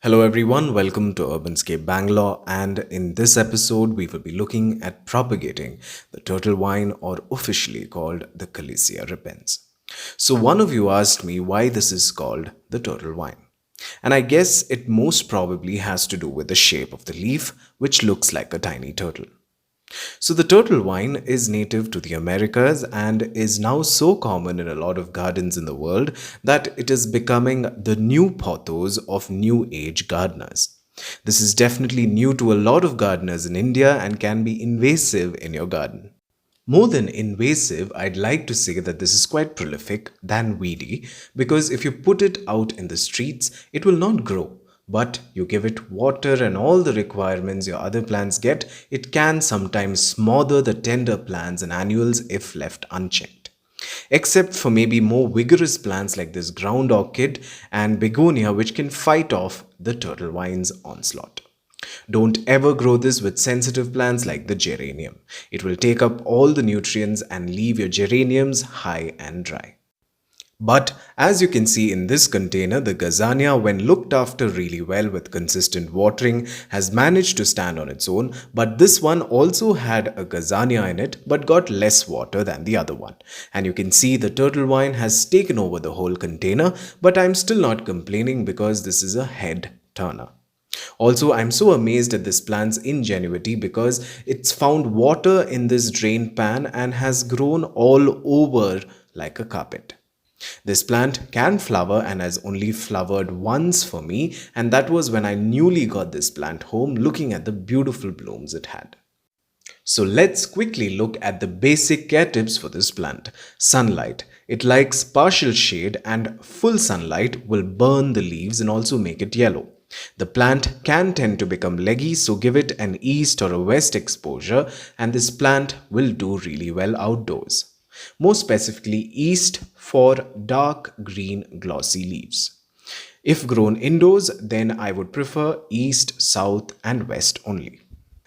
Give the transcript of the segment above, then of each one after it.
Hello everyone, welcome to Urbanscape Bangalore, and in this episode we will be looking at propagating the turtle vine, or officially called the Calesia repens. So one of you asked me why this is called the turtle vine. And I guess it most probably has to do with the shape of the leaf, which looks like a tiny turtle. So the turtle vine is native to the Americas and is now so common in a lot of gardens in the world that it is becoming the new pothos of new age gardeners. This is definitely new to a lot of gardeners in India and can be invasive in your garden. More than invasive, I'd like to say that this is quite prolific than weedy, because if you put it out in the streets, it will not grow. But you give it water and all the requirements your other plants get, it can sometimes smother the tender plants and annuals if left unchecked. Except for maybe more vigorous plants like this ground orchid and begonia, which can fight off the turtle vine's onslaught. Don't ever grow this with sensitive plants like the geranium. It will take up all the nutrients and leave your geraniums high and dry. But as you can see in this container, the gazania, when looked after really well with consistent watering, has managed to stand on its own. But this one also had a gazania in it, but got less water than the other one. And you can see the turtle vine has taken over the whole container, but I'm still not complaining because this is a head turner. Also, I'm so amazed at this plant's ingenuity because it's found water in this drain pan and has grown all over like a carpet. This plant can flower and has only flowered once for me, and that was when I newly got this plant home, looking at the beautiful blooms it had. So let's quickly look at the basic care tips for this plant. Sunlight. It likes partial shade, and full sunlight will burn the leaves and also make it yellow. The plant can tend to become leggy, so give it an east or a west exposure, and this plant will do really well outdoors. More specifically, east for dark green glossy leaves. If grown indoors, then I would prefer east, south, and west only.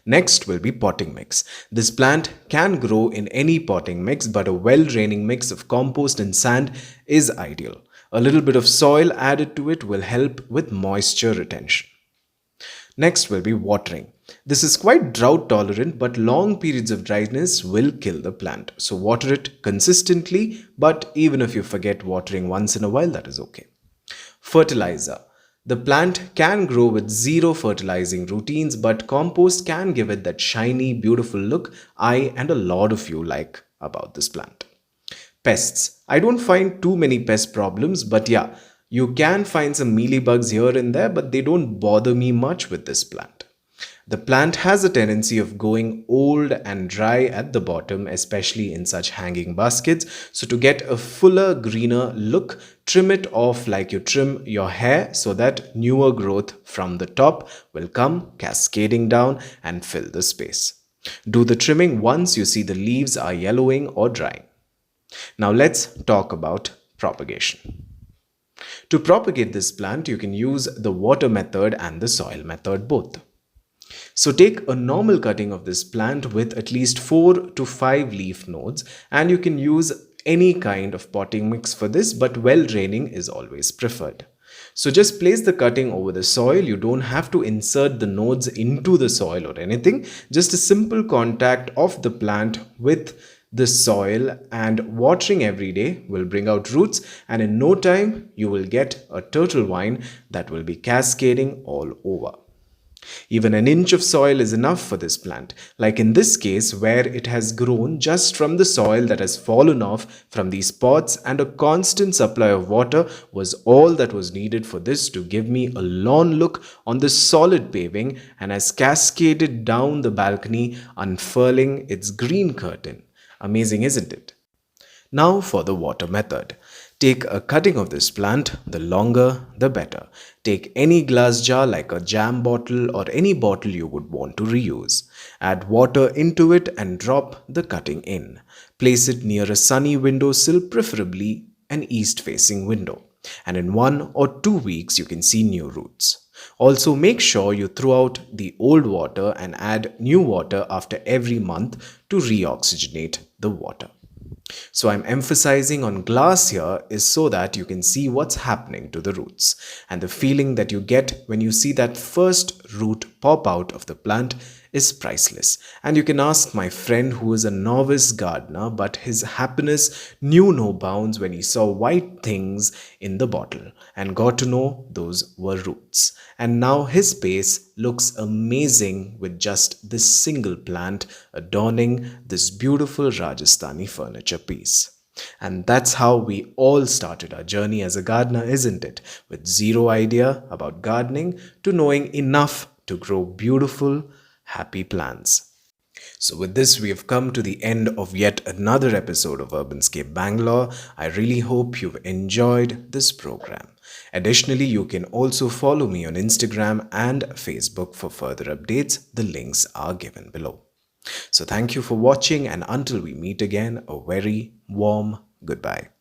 Next will be potting mix. This plant can grow in any potting mix, but a well-draining mix of compost and sand is ideal. A little bit of soil added to it will help with moisture retention. Next will be watering. This is quite drought tolerant, but long periods of dryness will kill the plant. So water it consistently, but even if you forget watering once in a while, that is okay. Fertilizer. The plant can grow with zero fertilizing routines, but compost can give it that shiny, beautiful look I and a lot of you like about this plant. Pests. I don't find too many pest problems, but yeah, you can find some mealybugs here and there, but they don't bother me much with this plant. The plant has a tendency of going old and dry at the bottom, especially in such hanging baskets. So to get a fuller, greener look, trim it off like you trim your hair so that newer growth from the top will come cascading down and fill the space. Do the trimming once you see the leaves are yellowing or drying. Now let's talk about propagation. To propagate this plant, you can use the water method and the soil method both. So take a normal cutting of this plant with at least 4 to 5 leaf nodes, and you can use any kind of potting mix for this, but well draining is always preferred. So just place the cutting over the soil. You don't have to insert the nodes into the soil or anything. Just a simple contact of the plant with the soil and watering every day will bring out roots, and in no time you will get a turtle vine that will be cascading all over. Even an inch of soil is enough for this plant, like in this case where it has grown just from the soil that has fallen off from these pots, and a constant supply of water was all that was needed for this to give me a lawn look on the solid paving, and has cascaded down the balcony, unfurling its green curtain. Amazing, isn't it? Now for the water method. Take a cutting of this plant, the longer the better. Take any glass jar like a jam bottle or any bottle you would want to reuse. Add water into it and drop the cutting in. Place it near a sunny windowsill, preferably an east-facing window. And in 1 or 2 weeks you can see new roots. Also make sure you throw out the old water and add new water after every month to reoxygenate the water. So I'm emphasizing on glass here is so that you can see what's happening to the roots. And the feeling that you get when you see that first root pop out of the plant is priceless. And you can ask my friend who is a novice gardener, but his happiness knew no bounds when he saw white things in the bottle and got to know those were roots. And now his space looks amazing with just this single plant adorning this beautiful Rajasthani furniture piece. And that's how we all started our journey as a gardener, isn't it? With zero idea about gardening to knowing enough to grow beautiful, happy plants. So, with this, we have come to the end of yet another episode of Urbanscape Bangalore. I really hope you've enjoyed this program. Additionally, you can also follow me on Instagram and Facebook for further updates. The links are given below. So, thank you for watching, and until we meet again, a very warm goodbye.